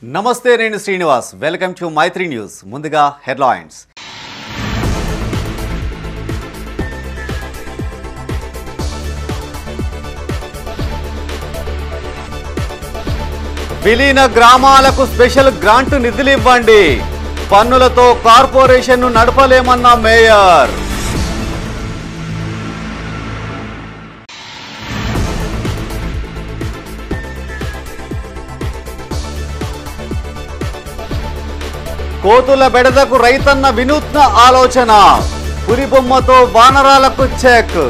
నమస్తే, నేను Srinivas. Welcome to Maitri news. ముందుగా హెడ్లైన్స్. విలీన గ్రామాలకు స్పెషల్ గ్రాంట్ నిధులు ఇవ్వండి. పన్నులతో కార్పొరేషన్ను నడపలేమన్న మేయర్. కోతుల బెడదకు రైతన్న వినూత్న ఆలోచన. పులి బొమ్మతో వానరాలకు చెక్.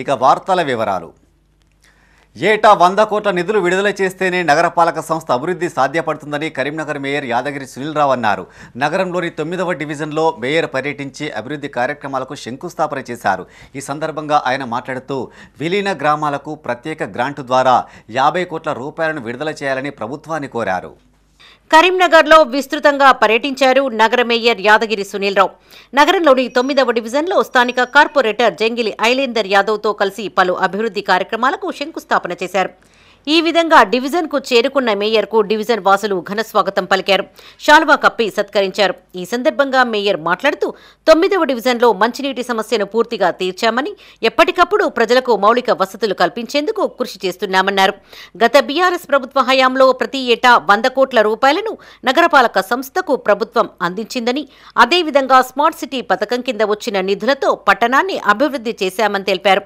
ఇక వార్తల వివరాలు. ఏటా 100 కోట్ల నిధులు విడుదల చేస్తేనే నగరపాలక సంస్థ అభివృద్ధి సాధ్యపడుతుందని కరీంనగర్ మేయర్ యాదగిరి సునీల్ రావు అన్నారు. నగరంలోని 9వ డివిజన్లో మేయర్ పర్యటించి అభివృద్ధి కార్యక్రమాలకు శంకుస్థాపన చేశారు. ఈ సందర్భంగా ఆయన మాట్లాడుతూ విలీన గ్రామాలకు ప్రత్యేక గ్రాంటు ద్వారా 50 కోట్ల రూపాయలను విడుదల చేయాలని ప్రభుత్వాన్ని కోరారు. కరీంనగర్లో విస్తృతంగా పర్యటించారు నగర మేయర్ యాదగిరి సునీల్ రావు. నగరంలోని 9వ డివిజన్లో స్థానిక కార్పొరేటర్ జంగిలి ఐలేందర్ యాదవ్తో కలిసి పలు అభివృద్ధి కార్యక్రమాలకు శంకుస్థాపన చేశారు. ఈ విధంగా డివిజన్కు చేరుకున్న మేయర్కు డివిజన్ వాసులు ఘన స్వాగతం పలికారు. శాల్వా కప్పి సత్కరించారు. ఈ సందర్భంగా మేయర్ మాట్లాడుతూ 9వ డివిజన్లో మంచినీటి సమస్యను పూర్తిగా తీర్చామని, ఎప్పటికప్పుడు ప్రజలకు మౌలిక వసతులు కల్పించేందుకు కృషి చేస్తున్నామన్నారు. గత బీఆర్ఎస్ ప్రభుత్వ హయాంలో ప్రతి ఏటా 100 కోట్ల రూపాయలను నగరపాలక సంస్థకు ప్రభుత్వం అందించిందని, అదేవిధంగా స్మార్ట్ సిటీ పథకం కింద వచ్చిన నిధులతో పట్టణాన్ని అభివృద్ధి చేశామని తెలిపారు.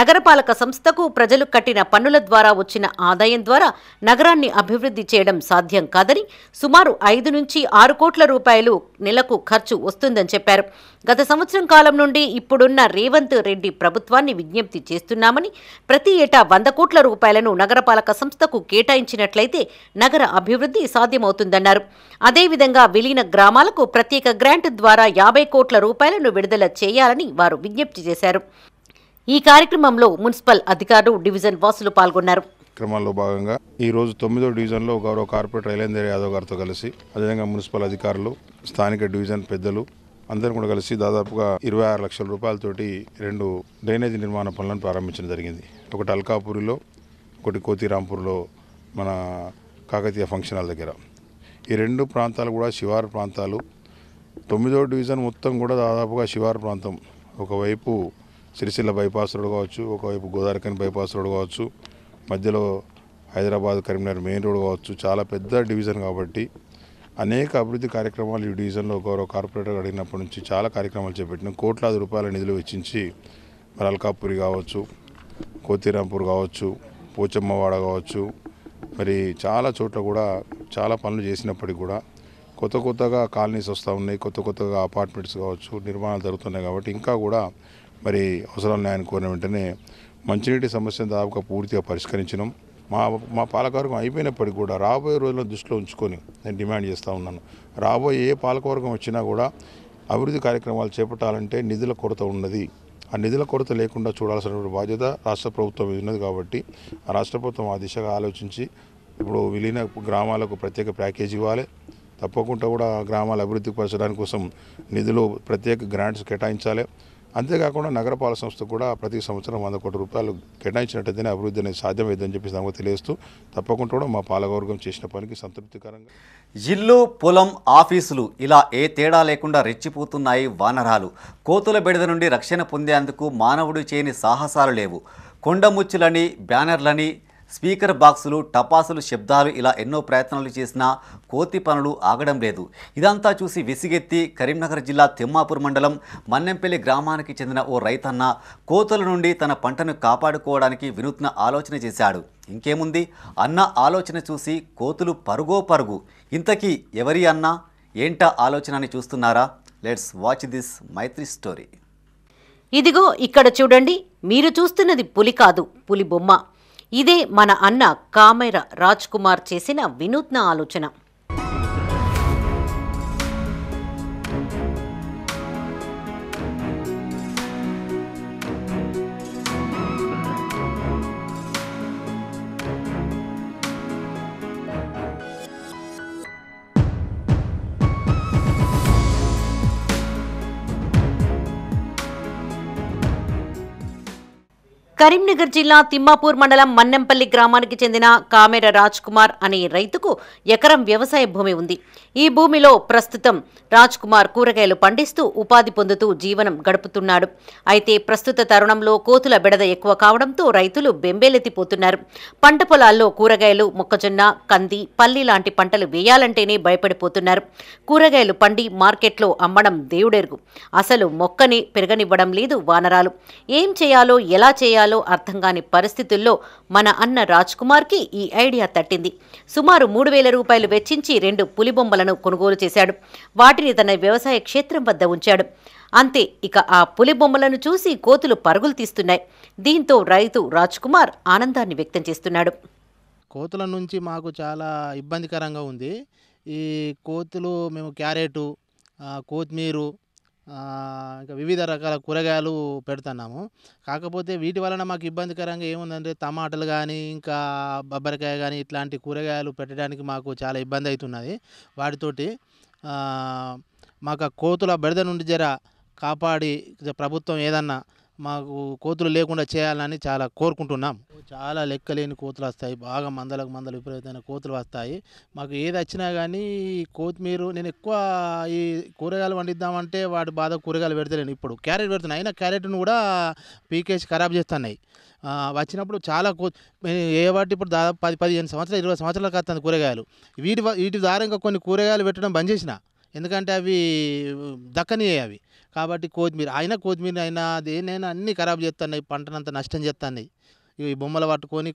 నగరపాలక సంస్థకు ప్రజలు కట్టిన పన్నుల ద్వారా వచ్చిన ఆదాయం ద్వారా నగరాన్ని అభివృద్ధి చేయడం సాధ్యం కాదని, సుమారు 5 నుంచి 6 కోట్ల రూపాయలు నెలకు ఖర్చు వస్తుందని చెప్పారు. గత సంవత్సరం కాలం నుండి ఇప్పుడున్న రేవంత్ రెడ్డి ప్రభుత్వాన్ని విజ్ఞప్తి చేస్తున్నామని, ప్రతి ఏటా 100 కోట్ల రూపాయలను నగరపాలక సంస్థకు కేటాయించినట్లయితే నగర అభివృద్ధి సాధ్యమవుతుందన్నారు. అదేవిధంగా విలీన గ్రామాలకు ప్రత్యేక గ్రాంట్ ద్వారా 50 కోట్ల రూపాయలను విడుదల చేయాలని వారు విజ్ఞప్తి చేశారు. ఈ కార్యక్రమంలో మున్సిపల్ అధికారులు, డివిజన్ వాసులు పాల్గొన్నారు. క్రమంలో భాగంగా ఈరోజు 9వ డివిజన్లో గౌరవ కార్పొరేటర్ ఐలేందర్ యాదవ్ గారితో కలిసి, అదేవిధంగా మున్సిపల్ అధికారులు, స్థానిక డివిజన్ పెద్దలు అందరూ కూడా కలిసి దాదాపుగా 26 లక్షల రూపాయలతోటి 2 డ్రైనేజీ నిర్మాణ పనులను ప్రారంభించడం జరిగింది. ఒకటి అల్కాపూరిలో, ఒకటి కోతిరాంపూర్లో మన కాకతీయ ఫంక్షన్ హాల్ దగ్గర. ఈ 2 ప్రాంతాలు కూడా శివారు ప్రాంతాలు. 9వ డివిజన్ మొత్తం కూడా దాదాపుగా శివారు ప్రాంతం. ఒకవైపు సిరిసిల్ల బైపాస్ రోడ్ కావచ్చు, ఒకవైపు గోదావరిఖని బైపాస్ రోడ్ కావచ్చు, మధ్యలో హైదరాబాద్ కరీంనగర్ మెయిన్ రోడ్ కావచ్చు. చాలా పెద్ద డివిజన్ కాబట్టి అనేక అభివృద్ధి కార్యక్రమాలు ఈ డివిజన్లో గౌరవ కార్పొరేటర్ అడిగినప్పటి నుంచి చాలా కార్యక్రమాలు చేపట్టినాం. కోట్లాది రూపాయల నిధులు వెచ్చించి మరి అల్కాపూరి కావచ్చు, కోతిరాంపూర్ కావచ్చు, పోచమ్మవాడ కావచ్చు, మరి చాలా చోట్ల కూడా చాలా పనులు చేసినప్పటికీ కూడా కొత్తగా కాలనీస్ వస్తూ ఉన్నాయి, కొత్తగా అపార్ట్మెంట్స్ కావచ్చు నిర్మాణాలు జరుగుతున్నాయి. కాబట్టి ఇంకా కూడా మరి అవసరాల న్యాయాన్ని కోరిన వెంటనే మంచినీటి సమస్యను దాదాపుగా పూర్తిగా పరిష్కరించినాం. మా పాలకవర్గం అయిపోయినప్పటికీ కూడా రాబోయే రోజులను దృష్టిలో ఉంచుకొని నేను డిమాండ్ చేస్తూ ఉన్నాను. రాబోయే ఏ పాలకవర్గం వచ్చినా కూడా అభివృద్ధి కార్యక్రమాలు చేపట్టాలంటే నిధుల కొరత ఉన్నది. ఆ నిధుల కొరత లేకుండా చూడాల్సినటువంటి బాధ్యత రాష్ట్ర ప్రభుత్వం మీద ఉన్నది. కాబట్టి ఆ రాష్ట్ర ప్రభుత్వం ఆ దిశగా ఆలోచించి ఇప్పుడు విలీన గ్రామాలకు ప్రత్యేక ప్యాకేజీ ఇవ్వాలి. తప్పకుండా కూడా గ్రామాల అభివృద్ధి పరచడానికి కోసం నిధులు ప్రత్యేక గ్రాంట్స్ కేటాయించాలి. అంతేకాకుండా నగరపాలక సంస్థ కూడా ప్రతి సంవత్సరం 100 కోట్ల రూపాయలు కేటాయించినట్టయితేనే అభివృద్ధి అనేది సాధ్యమైందని చెప్పి దానికి తెలియజేస్తూ తప్పకుండా కూడా మా పాలకవర్గం చేసిన పనికి సంతృప్తికరంగా. ఇల్లు, పొలం, ఆఫీసులు ఇలా ఏ తేడా లేకుండా రెచ్చిపోతున్నాయి వానరాలు. కోతుల బెడద నుండి రక్షణ పొందేందుకు మానవుడు చేయని సాహసాలు లేవు. కొండముచ్చులని, బ్యానర్లని, స్పీకర్ బాక్సులు, టపాసులు శబ్దాలు ఇలా ఎన్నో ప్రయత్నాలు చేసినా కోతి పనులు ఆగడం లేదు. ఇదంతా చూసి విసిగెత్తి కరీంనగర్ జిల్లా తిమ్మాపూర్ మండలం మన్నెంపల్లి గ్రామానికి చెందిన ఓ రైతన్న కోతుల నుండి తన పంటను కాపాడుకోవడానికి వినూత్న ఆలోచన చేశాడు. ఇంకేముంది, అన్న ఆలోచన చూసి కోతులు పరుగో పరుగు. ఇంతకీ ఎవరి అన్న, ఏంటా ఆలోచన అని చూస్తున్నారా? Let's watch this Maitri story. ఇదిగో ఇక్కడ చూడండి, మీరు చూస్తున్నది పులి కాదు, పులి బొమ్మ. ఇదే మన అన్న కామెర రాజ్ కుమార్ చేసిన వినూత్న ఆలోచన. కరీంనగర్ జిల్లా తిమ్మాపూర్ మండలం మన్నెంపల్లి గ్రామానికి చెందిన కామెర రాజ్ కుమార్ అనే రైతుకు ఎకరం వ్యవసాయ భూమి ఉంది. ఈ భూమిలో ప్రస్తుతం రాజ్ కుమార్ కూరగాయలు పండిస్తూ ఉపాధి పొందుతూ జీవనం గడుపుతున్నాడు. అయితే ప్రస్తుత తరుణంలో కోతుల బెడద ఎక్కువ కావడంతో రైతులు బెంబేలెత్తిపోతున్నారు. పంట పొలాల్లో కూరగాయలు, మొక్కజొన్న, కంది, పల్లి లాంటి పంటలు వేయాలంటేనే భయపడిపోతున్నారు. కూరగాయలు పండి మార్కెట్లో అమ్మడం దేవుడెరుగు. అసలు మొక్కని పెరగనివ్వడం లేదు వానరాలు. ఏం చేయాలో, ఎలా చేయాలో అర్థం కాని పరిస్థితుల్లో మన అన్న రాజ్ కుమార్కి ఈ ఐడియా తట్టింది. సుమారు 3,000 రూపాయలు వెచ్చించి 2 పులి బొమ్మలను కొనుగోలు చేశాడు. వాటిని తన వ్యవసాయ క్షేత్రం వద్ద ఉంచాడు. అంతే, ఇక ఆ పులి బొమ్మలను చూసి కోతులు పరుగులు తీస్తున్నాయి. దీంతో రైతు రాజ్ కుమార్ ఆనందాన్ని వ్యక్తం చేస్తున్నాడు. కోతుల నుంచి మాకు చాలా ఇబ్బందికరంగా ఉంది. ఈ కోతులు మేము క్యారెటు, కొత్తిమీర, ఇంకా వివిధ రకాల కూరగాయలు పెడుతున్నాము. కాకపోతే వీటి వలన మాకు ఇబ్బందికరంగా ఏముందంటే టమాటాలు కానీ, ఇంకా బొబ్బరికాయ కానీ ఇట్లాంటి కూరగాయలు పెట్టడానికి మాకు చాలా ఇబ్బంది అవుతున్నది. వాటితోటి మాకు కోతుల బెడద నుండి కాపాడి ప్రభుత్వం ఏదన్నా మాకు కోతులు లేకుండా చేయాలని చాలా కోరుకుంటున్నాం. చాలా లెక్కలేని కోతులు వస్తాయి, బాగా మందలకు విపరీతమైన కోతులు వస్తాయి. మాకు ఏది వచ్చినా కానీ కొత్తిమీర, నేను ఎక్కువ ఈ కూరగాయలు వండిద్దామంటే వాటి బాధ కూరగాయలు పెడతలేను. ఇప్పుడు క్యారెట్ పెడుతున్నాయి, అయినా క్యారెట్ను కూడా పీకేసి ఖరాబ్ చేస్తున్నాయి. వచ్చినప్పుడు చాలా ఏ వాటి ఇప్పుడు దాదాపు 10-15 సంవత్సరాలు 20 సంవత్సరాలకు వస్తుంది కూరగాయలు. వీటి ద్వారా ఇంకా కొన్ని కూరగాయలు పెట్టడం బంద్ చేసిన, ఎందుకంటే అవి దక్కనియే అవి. కాబట్టి కొత్తిమీర అయినా దేనైనా అన్నీ ఖరాబ్ చేస్తున్నాయి, పంటనంతా నష్టం చేస్తున్నాయి. ఈ బొమ్మలు పట్టుకొని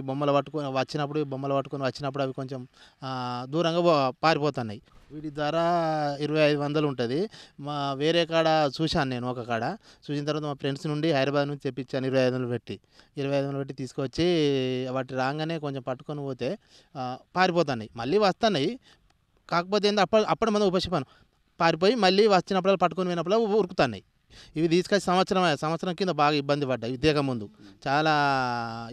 బొమ్మలు వచ్చినప్పుడు అవి కొంచెం దూరంగా పారిపోతున్నాయి. వీటి ధర 2,500 ఉంటుంది. వేరే కాడ చూశాను, నేను ఒక కాడ చూసిన తర్వాత మా ఫ్రెండ్స్ నుండి హైదరాబాద్ నుంచి తెప్పించాను. 2,500 పెట్టి తీసుకొచ్చి వాటి రాగానే కొంచెం పట్టుకొని పోతే పారిపోతున్నాయి, మళ్ళీ వస్తున్నాయి. కాకపోతే ఏంటో అప్పుడు మనం ఉపశమనం పారిపోయి మళ్ళీ వచ్చినప్పుడు పట్టుకొని పోయినప్పుడు ఉరుకుతున్నాయి. ఇవి తీసుకొచ్చి సంవత్సరం కింద బాగా ఇబ్బంది పడ్డాయి. ఇదేక ముందు చాలా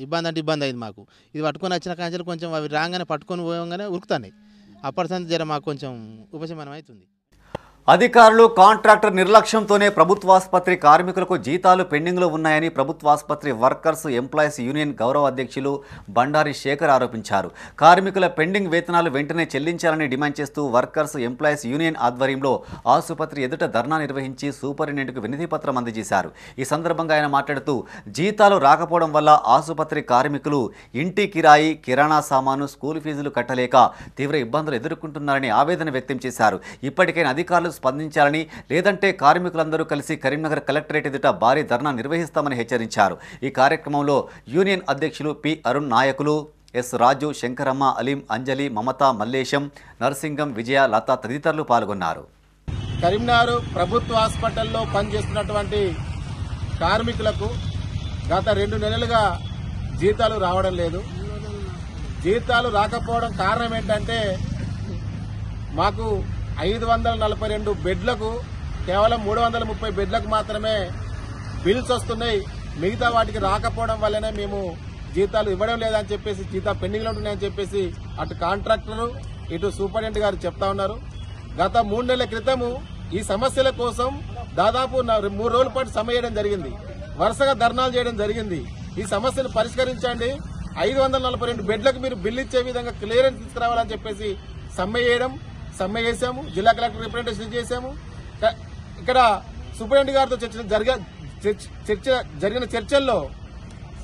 ఇబ్బంది అయింది మాకు. ఇది పట్టుకొని వచ్చిన కాంచెలు కొంచెం అవి రాగానే పట్టుకొని పోయంగానే ఉరుకుతున్నాయి. అప్పటి మాకు కొంచెం ఉపశమనం అవుతుంది. అధికారులు, కాంట్రాక్టర్ నిర్లక్ష్యంతోనే ప్రభుత్వాసుపత్రి కార్మికులకు జీతాలు పెండింగ్లో ఉన్నాయని ప్రభుత్వాసుపత్రి వర్కర్స్ ఎంప్లాయీస్ యూనియన్ గౌరవ అధ్యక్షులు బండారి శేఖర్ ఆరోపించారు. కార్మికుల పెండింగ్ వేతనాలు వెంటనే చెల్లించాలని డిమాండ్ చేస్తూ వర్కర్స్ ఎంప్లాయీస్ యూనియన్ ఆధ్వర్యంలో ఆసుపత్రి ఎదుట ధర్నా నిర్వహించి సూపరింటెండెంట్కు వినతిపత్రం అందజేశారు. ఈ సందర్భంగా ఆయన మాట్లాడుతూ జీతాలు రాకపోవడం వల్ల ఆసుపత్రి కార్మికులు ఇంటి కిరాయి, కిరాణా సామాను, స్కూల్ ఫీజులు కట్టలేక తీవ్ర ఇబ్బందులు ఎదుర్కొంటున్నారని ఆవేదన వ్యక్తం చేశారు. ఇప్పటికైనా అధికారులు స్పందించాలని, లేదంటే కార్మికులందరూ కలిసి కరీంనగర్ కలెక్టరేట్ ఎదుట భారీ ధర్నా నిర్వహిస్తామని హెచ్చరించారు. ఈ కార్యక్రమంలో యూనియన్ అధ్యక్షులు పి అరుణ్, నాయకులు ఎస్ రాజు, శంకరమ్మ, అలీం, అంజలి, మమత, మల్లేశం, నర్సింగం, విజయ, లత తదితరులు పాల్గొన్నారు. కరీంనగర్ ప్రభుత్వ హాస్పిటల్లో పనిచేస్తున్నటువంటి కార్మికులకు గత 2 నెలలుగా జీతాలు రావడం లేదు. జీతాలు రాకపోవడం కారణం ఏంటంటే మాకు 542 బెడ్లకు కేవలం 330 బెడ్లకు మాత్రమే బిల్స్ వస్తున్నాయి. మిగతా వాటికి రాకపోవడం వల్లనే మేము జీతాలు ఇవ్వడం లేదని చెప్పేసి, జీతాలు పెండింగ్లో ఉంటున్నాయని చెప్పేసి అటు కాంట్రాక్టరు, ఇటు సూపరింటెండెంట్ గారు చెప్తా ఉన్నారు. గత 3 నెలల క్రితము ఈ సమస్యల కోసం దాదాపు 3 రోజుల పాటు సమ్మె చేయడం జరిగింది. వరుసగా ధర్నాలు చేయడం జరిగింది. ఈ సమస్యను పరిష్కరించండి, 542 బెడ్లకు మీరు బిల్లు ఇచ్చే విధంగా క్లియరెన్స్ తీసుకురావాలని చెప్పేసి సమ్మె చేశాము. జిల్లా కలెక్టర్ రిప్రజెంటేషన్ చేశాము. ఇక్కడ సూపరింటెండెంట్ గారితో జరిగిన చర్చల్లో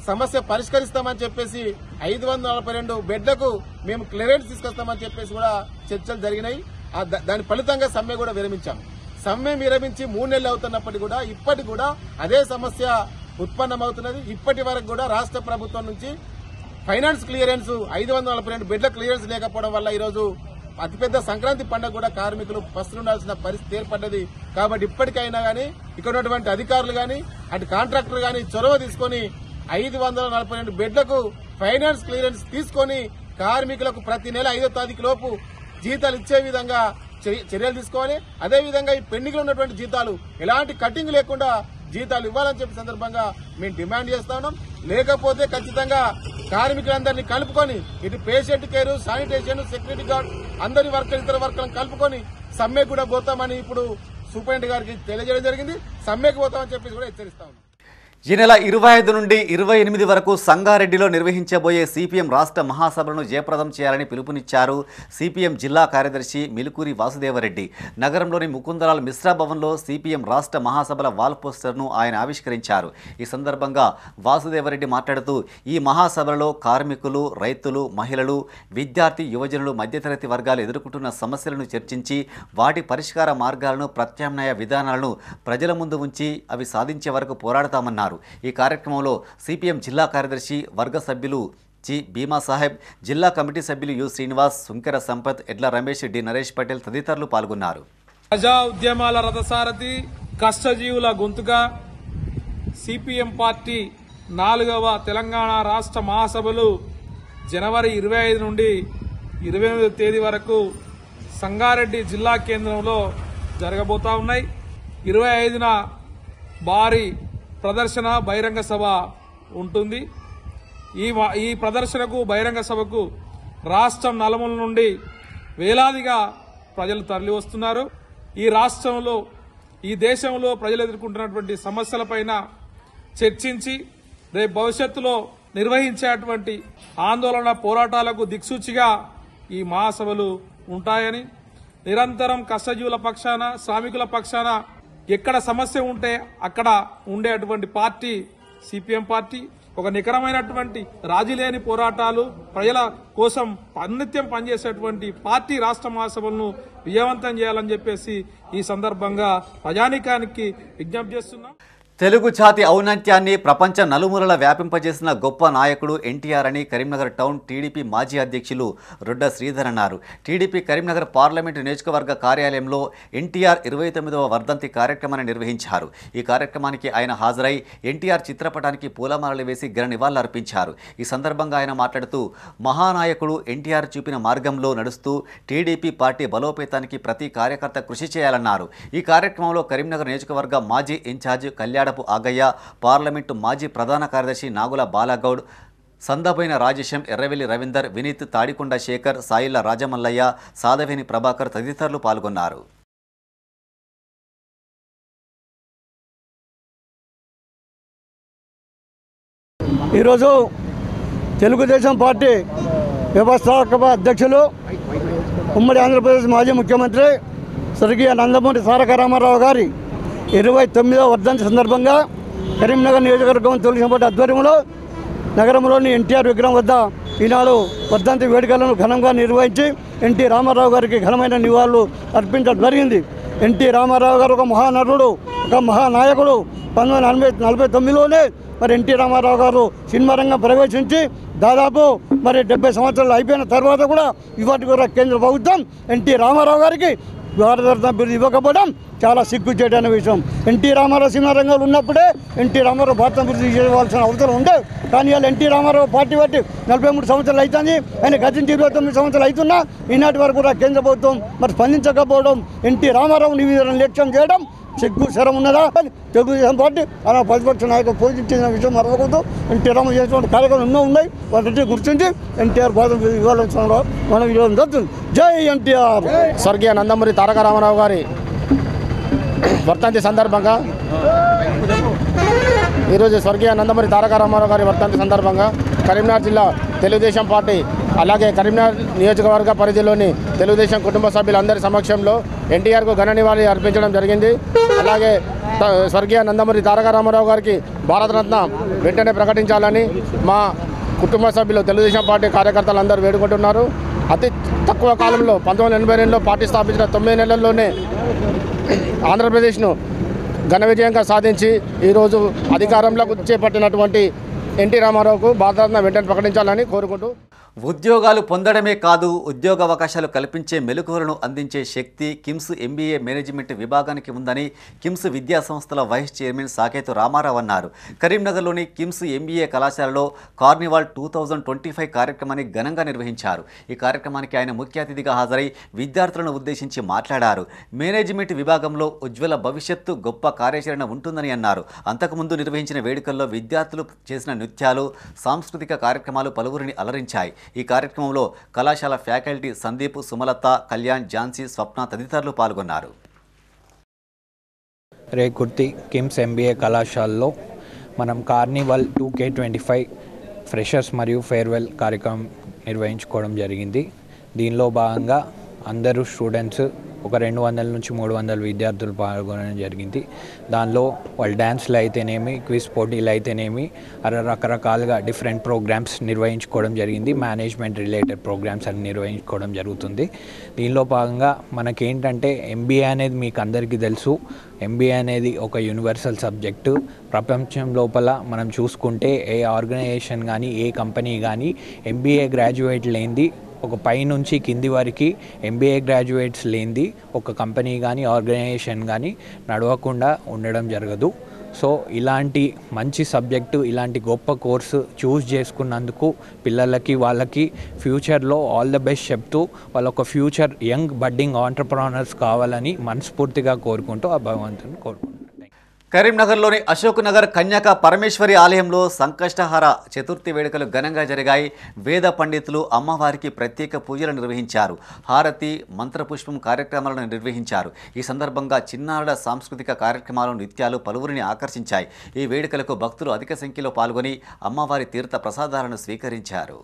సమస్య పరిష్కరిస్తామని చెప్పేసి 542 బెడ్లకు మేము క్లియరెన్స్ తీసుకొస్తామని చెప్పేసి కూడా చర్చలు జరిగినాయి. దాని ఫలితంగా సమ్మె కూడా విరమించాము. సమ్మె విరమించి 3 నెలలు అవుతున్నప్పటికీ కూడా ఇప్పటికి కూడా అదే సమస్య ఉత్పన్నమవుతున్నది. ఇప్పటి వరకు కూడా రాష్ట్ర ప్రభుత్వం నుంచి ఫైనాన్స్ క్లియరెన్స్ 542 బెడ్ల క్లియరెన్స్ లేకపోవడం వల్ల ఈరోజు అతిపెద్ద సంక్రాంతి పండుగ కూడా కార్మికులు పస్తులుండాల్సిన పరిస్థితి ఏర్పడ్డది. కాబట్టి ఇప్పటికైనా గానీ ఇక్కడ ఉన్నటువంటి అధికారులు గానీ, అటు కాంట్రాక్టర్ గానీ చొరవ తీసుకుని 542 బెడ్లకు ఫైనాన్స్ క్లియరెన్స్ తీసుకుని కార్మికులకు ప్రతి నెల 5వ తారీఖు లోపు జీతాలు ఇచ్చే విధంగా చర్యలు తీసుకోవాలి. అదేవిధంగా ఈ పెండింగ్ లో ఉన్నటువంటి జీతాలు ఎలాంటి కటింగ్ లేకుండా జీతాలు ఇవ్వాలని చెప్పి సందర్భంగా మేము డిమాండ్ చేస్తా ఉన్నాం. లేకపోతే ఖచ్చితంగా కార్మికులందరినీ కలుపుకొని ఇటు patient care, sanitation, security guard అందరి ఇతర వర్కర్లను కలుపుకొని సమ్మె కూడా పోతామని ఇప్పుడు సూపరింటెండెంట్ గారికి తెలియజేయడం జరిగింది. సమ్మెకు పోతామని చెప్పి కూడా హెచ్చరిస్తా ఉన్నాం. ఈ నెల 25 నుండి 28 వరకు సంగారెడ్డిలో నిర్వహించబోయే సిపిఎం రాష్ట్ర మహాసభలను జయప్రదం చేయాలని పిలుపునిచ్చారు సిపిఎం జిల్లా కార్యదర్శి మిలుకూరి వాసుదేవరెడ్డి. నగరంలోని ముకుందలాల్ మిశ్రా భవన్లో సిపిఎం రాష్ట్ర మహాసభల వాల్ పోస్టర్ను ఆయన ఆవిష్కరించారు. ఈ సందర్భంగా వాసుదేవరెడ్డి మాట్లాడుతూ ఈ మహాసభలలో కార్మికులు, రైతులు, మహిళలు, విద్యార్థి, యువజనులు, మధ్యతరగతి వర్గాలు ఎదుర్కొంటున్న సమస్యలను చర్చించి వాటి పరిష్కార మార్గాలను, ప్రత్యామ్నాయ విధానాలను ప్రజల ముందు ఉంచి అవి సాధించే వరకు పోరాడతామన్నారు. ఈ కార్యక్రమంలో సిపిఎం జిల్లా కార్యదర్శి వర్గ సభ్యులు జి భీమా సాహెబ్, జిల్లా కమిటీ సభ్యులు యు శ్రీనివాస్, సుంకెర సంపత్, ఎడ్ల రమేష్, డి నరేష్ పటేల్ తదితరులు పాల్గొన్నారు. ప్రజా ఉద్యమాల రథసారథి, కష్టజీవుల గొంతుగా సిపిఎం పార్టీ 4వ తెలంగాణ రాష్ట్ర మహాసభలు జనవరి 25 నుండి 28 తేదీ వరకు సంగారెడ్డి జిల్లా కేంద్రంలో జరగబోతా ఉన్నాయి. 25న భారీ ప్రదర్శన బహిరంగ సభ ఉంటుంది. ఈ ప్రదర్శనకు, బహిరంగ సభకు రాష్ట్రం నలుమూల నుండి వేలాదిగా ప్రజలు తరలి వస్తున్నారు. ఈ రాష్ట్రంలో, ఈ దేశంలో ప్రజలు ఎదుర్కొంటున్నటువంటి సమస్యలపైన చర్చించి రేపు భవిష్యత్తులో నిర్వహించేటువంటి ఆందోళన పోరాటాలకు దిక్సూచిగా ఈ మహాసభలు ఉంటాయని, నిరంతరం కష్టజీవుల పక్షాన, శ్రామికుల పక్షాన ఎక్కడ సమస్య ఉంటే అక్కడ ఉండేటువంటి పార్టీ సిపిఎం పార్టీ. ఒక నికరమైనటువంటి రాజీ లేని పోరాటాలు, ప్రజల కోసం నిత్యం పనిచేసేటువంటి పార్టీ రాష్ట్ర మహాసభలను విజయవంతం చేయాలని చెప్పేసి ఈ సందర్భంగా ప్రజానీకానికి విజ్ఞప్తి చేస్తున్నాం. తెలుగు జాతి ఔన్నత్యాన్ని ప్రపంచ నలుమూలల వ్యాపింపజేసిన గొప్ప నాయకుడు ఎన్టీఆర్ అని కరీంనగర్ టౌన్ టీడీపీ మాజీ అధ్యక్షులు రొడ్డ శ్రీధర్ అన్నారు. టీడీపీ కరీంనగర్ పార్లమెంటు నియోజకవర్గ కార్యాలయంలో ఎన్టీఆర్ 29వ వర్ధంతి కార్యక్రమాన్ని నిర్వహించారు. ఈ కార్యక్రమానికి ఆయన హాజరై ఎన్టీఆర్ చిత్రపటానికి పూలమాలలు వేసి ఘన నివాళులర్పించారు. ఈ సందర్భంగా ఆయన మాట్లాడుతూ మహానాయకుడు ఎన్టీఆర్ చూపిన మార్గంలో నడుస్తూ టీడీపీ పార్టీ బలోపేతానికి ప్రతి కార్యకర్త కృషి చేయాలన్నారు. ఈ కార్యక్రమంలో కరీంనగర్ నియోజకవర్గ మాజీ ఇన్ఛార్జ్ కళ్యాణపు ఆగయ్య, పార్లమెంటు మాజీ ప్రధాన కార్యదర్శి నాగుల బాలగౌడ్, సందబైన రాజేశం, ఎర్రవెల్లి రవీందర్, వినీత్, తాడికొండ శేఖర్, సాయిల రాజమల్లయ్య, సాదవేని ప్రభాకర్ తదితరులు పాల్గొన్నారు. ఈరోజు తెలుగుదేశం పార్టీ వ్యవస్థాపక అధ్యక్షులు, ఉమ్మడి ఆంధ్రప్రదేశ్ మాజీ ముఖ్యమంత్రి స్వర్గీయ నందమూరి తారక రామారావు గారి 29వ వర్ధంతి సందర్భంగా కరీంనగర్ నియోజకవర్గం తెలుగుదేశం పార్టీ ఆధ్వర్యంలో నగరంలోని ఎన్టీఆర్ విగ్రహం వద్ద ఈనాడు వర్ధంతి వేడుకలను ఘనంగా నిర్వహించి ఎన్టీ రామారావు గారికి ఘనమైన నివాళులు అర్పించడం జరిగింది. ఎన్టీ రామారావు గారు ఒక మహానటుడు, ఒక మహానాయకుడు. 1949లోనే మరి ఎన్టీ రామారావు గారు సినిమా రంగం ప్రవేశించి దాదాపు మరి 70 సంవత్సరాలు అయిపోయిన తర్వాత కూడా ఇవాటి కూడా కేంద్ర ప్రభుత్వం ఎన్టీ రామారావు గారికి భారతరత్న బిరుదు ఇవ్వకపోవడం చాలా సిగ్గుచేటైన విషయం. ఎన్టీ రామారావు సినిమా రంగంలో ఉన్నప్పుడే ఎన్టీ రామారావు భారత బిరుదు ఇవ్వాల్సిన అవసరం ఉండే. కానీ వాళ్ళు ఎన్టీ రామారావు పార్టీ బట్టి 43 సంవత్సరాలు అవుతుంది, ఆయన గతించి 29 సంవత్సరాలు అవుతున్నా ఈనాటి వరకు కూడా కేంద్ర ప్రభుత్వం మరి స్పందించకపోవడం, ఎన్టీ రామారావుని ఈ విధంగా లక్ష్యం చేయడం సిగ్గు శరం ఉన్నదా? తెలుగుదేశం పార్టీ అలా ప్రతిపక్ష నాయకులు పోషించిన విషయం మరవకూడదు. ఎన్టీ రామారావు చేసినటువంటి కార్యక్రమాలు ఎన్నో ఉన్నాయి, వాటి గుర్తించి ఎన్టీఆర్ భారత ఇవ్వాల్సిన మనం ఇవ్వడం జరుగుతుంది. జై ఎన్టీఆర్. స్వర్గీయ నందమూరి తారక రామారావు గారి వర్ధంతి సందర్భంగా ఈరోజు స్వర్గీయ నందమూరి తారక రామారావు గారి వర్ధంతి సందర్భంగా కరీంనగర్ జిల్లా తెలుగుదేశం పార్టీ, అలాగే కరీంనగర్ నియోజకవర్గ పరిధిలోని తెలుగుదేశం కుటుంబ సభ్యులందరి సమక్షంలో ఎన్టీఆర్కు ఘన నివాళి అర్పించడం జరిగింది. అలాగే స్వర్గీయ నందమూరి తారక రామారావు గారికి భారతరత్న వెంటనే ప్రకటించాలని మా కుటుంబ సభ్యులు, తెలుగుదేశం పార్టీ కార్యకర్తలందరూ వేడుకుంటున్నారు. అతి తక్కువ కాలంలో 1982లో పార్టీ స్థాపించిన 9 నెలల్లోనే ఆంధ్రప్రదేశ్ను ఘన విజయంగా సాధించి ఈరోజు అధికారంలోకి చేపట్టినటువంటి ఎన్టీ రామారావుకు భారతరత్న వెంటనే ప్రకటించాలని కోరుకుంటూ, ఉద్యోగాలు పొందడమే కాదు, ఉద్యోగ అవకాశాలు కల్పించే మెలకువలను అందించే శక్తి కిమ్స్ ఎంబీఏ మేనేజ్మెంట్ విభాగానికి ఉందని కిమ్స్ విద్యా సంస్థల వైస్ చైర్మన్ సాకేతు రామారావు అన్నారు. కరీంనగర్లోని కిమ్స్ ఎంబీఏ కళాశాలలో కార్నివాల్ 2025 కార్యక్రమాన్ని ఘనంగా నిర్వహించారు. ఈ కార్యక్రమానికి ఆయన ముఖ్య అతిథిగా హాజరై విద్యార్థులను ఉద్దేశించి మాట్లాడారు. మేనేజ్మెంట్ విభాగంలో ఉజ్వల భవిష్యత్తు, గొప్ప కార్యాచరణ ఉంటుందని అన్నారు. అంతకుముందు నిర్వహించిన వేడుకల్లో విద్యార్థులు చేసిన నృత్యాలు, సాంస్కృతిక కార్యక్రమాలు పలువురిని అలరించాయి. ఈ కార్యక్రమంలో కళాశాల ఫ్యాకల్టీ సందీప్, సుమలత, కళ్యాణ్, ఝాన్సీ, స్వప్న తదితరులు పాల్గొన్నారు. రేకుర్తి కిమ్స్ ఎంబీఏ కళాశాలలో మనం కార్నివల్ 2K25 ఫ్రెషర్స్ మరియు ఫేర్వెల్ కార్యక్రమం నిర్వహించుకోవడం జరిగింది. దీనిలో భాగంగా అందరూ స్టూడెంట్స్ ఒక 200 నుంచి 300 విద్యార్థులు పాల్గొనడం జరిగింది. దానిలో వాళ్ళు డ్యాన్స్లు అయితేనేమి, క్విజ్ పోటీలు అయితేనేమి, రకరకాలుగా డిఫరెంట్ ప్రోగ్రామ్స్ నిర్వహించుకోవడం జరిగింది. మేనేజ్మెంట్ రిలేటెడ్ ప్రోగ్రామ్స్ అన్ని నిర్వహించుకోవడం జరుగుతుంది. దీనిలో భాగంగా మనకేంటంటే MBA అనేది మీకు అందరికీ తెలుసు. MBA అనేది ఒక యూనివర్సల్ సబ్జెక్టు. ప్రపంచం లోపల మనం చూసుకుంటే ఏ ఆర్గనైజేషన్ కానీ ఏ కంపెనీ కానీ MBA గ్రాడ్యుయేట్ లేనిది, ఒక పై నుంచి కింది వరకు MBA గ్రాడ్యుయేట్స్ లేనిది ఒక కంపెనీ కానీ ఆర్గనైజేషన్ కానీ నడవకుండా ఉండడం జరగదు. సో ఇలాంటి మంచి సబ్జెక్టు, ఇలాంటి గొప్ప కోర్సు చూస్ చేసుకున్నందుకు పిల్లలకి వాళ్ళకి ఫ్యూచర్లో ఆల్ ద బెస్ట్ చెప్తూ వాళ్ళ ఒక ఫ్యూచర్ యంగ్ బడ్డింగ్ ఆంటర్ప్రెన్యూర్స్ కావాలని మనస్ఫూర్తిగా కోరుకుంటూ ఆ భగవంతుని కోరుకుంటున్నాను. కరీంనగర్లోని అశోక్ నగర్ కన్యక పరమేశ్వరి ఆలయంలో సంకష్టహార చతుర్థి వేడుకలు ఘనంగా జరిగాయి. వేద పండితులు అమ్మవారికి ప్రత్యేక పూజలు నిర్వహించారు. హారతి, మంత్రపుష్పం కార్యక్రమాలను నిర్వహించారు. ఈ సందర్భంగా చిన్నారుల సాంస్కృతిక కార్యక్రమాలు, నృత్యాలు పలువురిని ఆకర్షించాయి. ఈ వేడుకలకు భక్తులు అధిక సంఖ్యలో పాల్గొని అమ్మవారి తీర్థ ప్రసాదాలను స్వీకరించారు.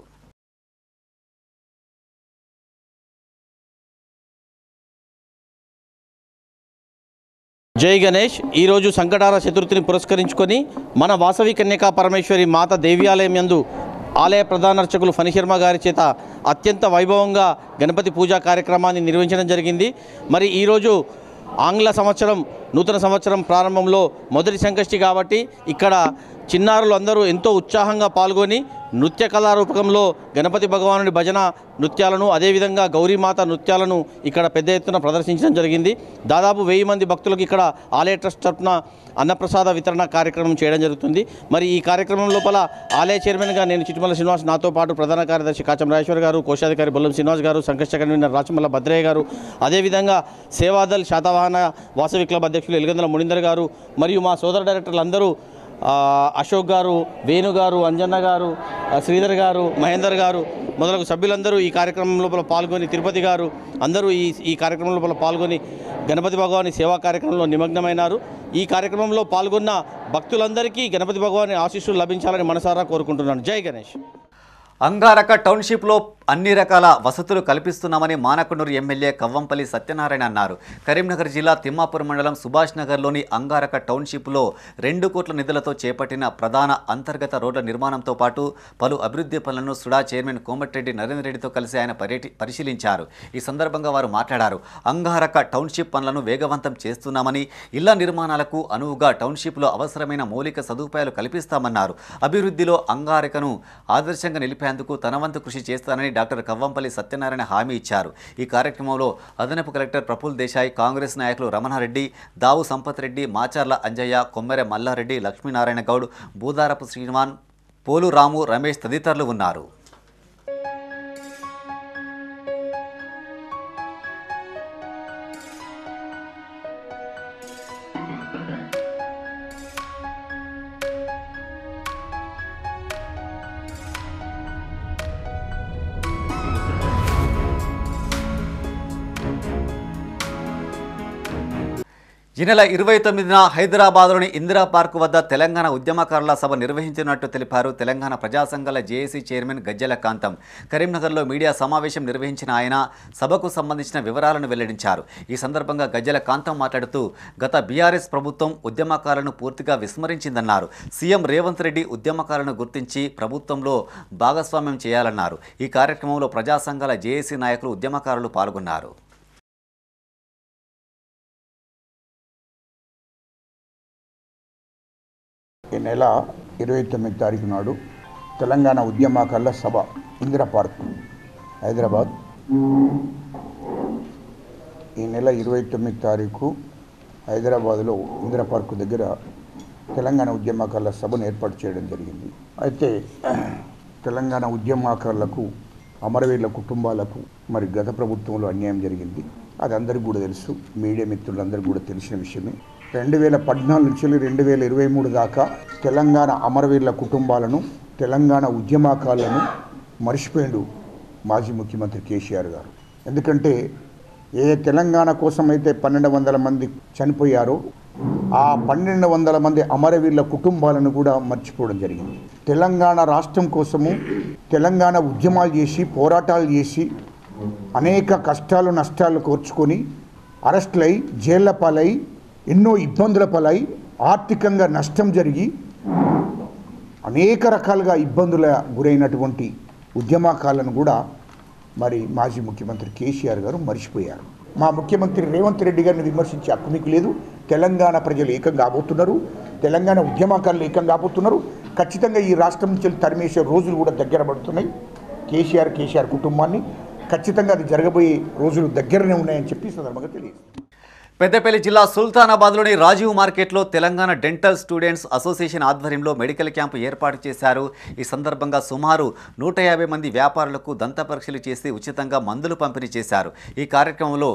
జై గణేష్. ఈరోజు సంకటార చతుర్థిని పురస్కరించుకొని మన వాసవి కన్యకా పరమేశ్వరి మాత దేవ్యాలయం యందు ఆలయ ప్రధానార్చకులు ఫణిశర్మ గారి చేత అత్యంత వైభవంగా గణపతి పూజా కార్యక్రమాన్ని నిర్వహించడం జరిగింది. మరి ఈరోజు ఆంగ్ల సంవత్సరం, నూతన సంవత్సరం ప్రారంభంలో మొదటి సంకష్టి కాబట్టి ఇక్కడ చిన్నారులు అందరూ ఎంతో ఉత్సాహంగా పాల్గొని నృత్య కళారూపకంలో గణపతి భగవానుడి భజన నృత్యాలను, అదేవిధంగా గౌరీమాత నృత్యాలను ఇక్కడ పెద్ద ఎత్తున ప్రదర్శించడం జరిగింది. దాదాపు 1000 మంది భక్తులకు ఇక్కడ ఆలయ ట్రస్ట్ తరఫున అన్నప్రసాద వితరణ కార్యక్రమం చేయడం జరుగుతుంది. మరి ఈ కార్యక్రమం లోపల ఆలయ చైర్మన్గా నేను చిట్టుమల్ల శ్రీనివాస్, నాతో పాటు ప్రధాన కార్యదర్శి కాచం రాజేశ్వర్ గారు, కోశాధికారి బొల్లం శ్రీనివాస్ గారు, సంకష్ట కన్వీనర్ రాచమల్ల భద్రయ్య గారు, అదేవిధంగా సేవాదల్ శాతవాహన వాసవి క్లబ్ అధ్యక్షులు ఎలుగందల మునిందర్ గారు మరియు మా సోదర డైరెక్టర్లు అందరూ అశోక్ గారు, వేణు గారు, అంజన్న గారు, శ్రీధర్ గారు, మహేందర్ గారు మొదలగు సభ్యులందరూ ఈ కార్యక్రమం లోపల పాల్గొని, తిరుపతి గారు అందరూ ఈ కార్యక్రమం లోపల పాల్గొని గణపతి భగవాని సేవా కార్యక్రమంలో నిమగ్నమైనారు. ఈ కార్యక్రమంలో పాల్గొన్న భక్తులందరికీ గణపతి భగవాని ఆశీస్సులు లభించాలని మనసారా కోరుకుంటున్నాను. జై గణేష్. అంగారక టౌన్షిప్లో అన్ని రకాల వసతులు కల్పిస్తున్నామని మానకొండూరు ఎమ్మెల్యే కవ్వంపల్లి సత్యనారాయణ అన్నారు. కరీంనగర్ జిల్లా తిమ్మాపూర్ మండలం సుభాష్ నగర్లోని అంగారక టౌన్షిప్లో 2 కోట్ల నిధులతో చేపట్టిన ప్రధాన అంతర్గత రోడ్ల నిర్మాణంతో పాటు పలు అభివృద్ధి పనులను సుడా చైర్మన్ కోమటిరెడ్డి నరేందర్ రెడ్డితో కలిసి ఆయన పరిశీలించారు. ఈ సందర్భంగా వారు మాట్లాడారు. అంగారక టౌన్షిప్ పనులను వేగవంతం చేస్తున్నామని, ఇళ్ల నిర్మాణాలకు అనువుగా టౌన్షిప్లో అవసరమైన మౌలిక సదుపాయాలు కల్పిస్తామన్నారు. అభివృద్ధిలో అంగారకను ఆదర్శంగా నిలిపేందుకు తన వంతు కృషి చేస్తానని డాక్టర్ కవ్వంపల్లి సత్యనారాయణ హామీ ఇచ్చారు. ఈ కార్యక్రమంలో అదనపు కలెక్టర్ ప్రఫుల్ దేశాయ్, కాంగ్రెస్ నాయకులు రమణారెడ్డి, దావు సంపత్ రెడ్డి, మాచర్ల అంజయ్య, కొమ్మెర మల్లారెడ్డి, లక్ష్మీనారాయణ గౌడ్, బూదారపు శ్రీనివాన్, పోలు రాము, రమేష్ తదితరులు ఉన్నారు. ఈ నెల 29న హైదరాబాద్లోని ఇందిరా పార్క్ వద్ద తెలంగాణ ఉద్యమకారుల సభ నిర్వహించినట్టు తెలిపారు తెలంగాణ ప్రజా సంఘాల జేఏసీ చైర్మన్ గజ్జెల కాంతం. కరీంనగర్లో మీడియా సమావేశం నిర్వహించిన ఆయన సభకు సంబంధించిన వివరాలను వెల్లడించారు. ఈ సందర్భంగా గజ్జెల కాంతం మాట్లాడుతూ గత బీఆర్ఎస్ ప్రభుత్వం ఉద్యమకారులను పూర్తిగా విస్మరించిందన్నారు. సీఎం రేవంత్ రెడ్డి ఉద్యమకారులను గుర్తించి ప్రభుత్వంలో భాగస్వామ్యం చేయాలన్నారు. ఈ కార్యక్రమంలో ప్రజా సంఘాల జేఏసీ నాయకులు, ఉద్యమకారులు పాల్గొన్నారు. ఈ నెల 29 తారీఖు నాడు తెలంగాణ ఉద్యమకారుల సభ ఇందిరా పార్క్ హైదరాబాద్. ఈ నెల 29 తారీఖు హైదరాబాద్లో ఇందిరా పార్క్ దగ్గర తెలంగాణ ఉద్యమకారుల సభను ఏర్పాటు చేయడం జరిగింది. అయితే తెలంగాణ ఉద్యమకారులకు, అమరవీరుల కుటుంబాలకు మరి గత ప్రభుత్వంలో అన్యాయం జరిగింది. అది అందరికీ కూడా తెలుసు, మీడియా మిత్రులందరికీ కూడా తెలిసిన విషయమే. 2014 నుంచి 2023 దాకా తెలంగాణ అమరవీరుల కుటుంబాలను, తెలంగాణ ఉద్యమకారులను మర్చిపోయిండు మాజీ ముఖ్యమంత్రి కేసీఆర్ గారు. ఎందుకంటే ఏ తెలంగాణ కోసం అయితే 1200 మంది చనిపోయారో ఆ 1200 మంది అమరవీరుల కుటుంబాలను కూడా మర్చిపోవడం జరిగింది. తెలంగాణ రాష్ట్రం కోసము తెలంగాణ ఉద్యమాలు చేసి పోరాటాలు చేసి అనేక కష్టాలు నష్టాలు కోర్చుకొని అరెస్టులై జైళ్ల పాలై ఎన్నో ఇబ్బందుల పాలై ఆర్థికంగా నష్టం జరిగి అనేక రకాలుగా ఇబ్బందుల గురైనటువంటి ఉద్యమకాలను కూడా మరి మాజీ ముఖ్యమంత్రి కేసీఆర్ గారు మర్చిపోయారు. మా ముఖ్యమంత్రి రేవంత్ రెడ్డి గారిని విమర్శించే హక్కు మీకు లేదు. తెలంగాణ ప్రజలు ఏకం కాబోతున్నారు, తెలంగాణ ఉద్యమకారులు ఏకం కాబోతున్నారు. ఖచ్చితంగా ఈ రాష్ట్రం నుంచి తరిమేసే రోజులు కూడా దగ్గర పడుతున్నాయి. కేసీఆర్ కుటుంబాన్ని ఖచ్చితంగా అది జరగబోయే రోజులు దగ్గరనే ఉన్నాయని చెప్పి సందర్భంగా తెలియదు. పెద్దపల్లి జిల్లా సుల్తానాబాద్లోని రాజీవ్ మార్కెట్లో తెలంగాణ డెంటల్ స్టూడెంట్స్ అసోసియేషన్ ఆధ్వర్యంలో మెడికల్ క్యాంపు ఏర్పాటు చేశారు. ఈ సందర్భంగా సుమారు 150 మంది వ్యాపారులకు దంత పరీక్షలు చేసి ఉచితంగా మందులు పంపిణీ చేశారు. ఈ కార్యక్రమంలో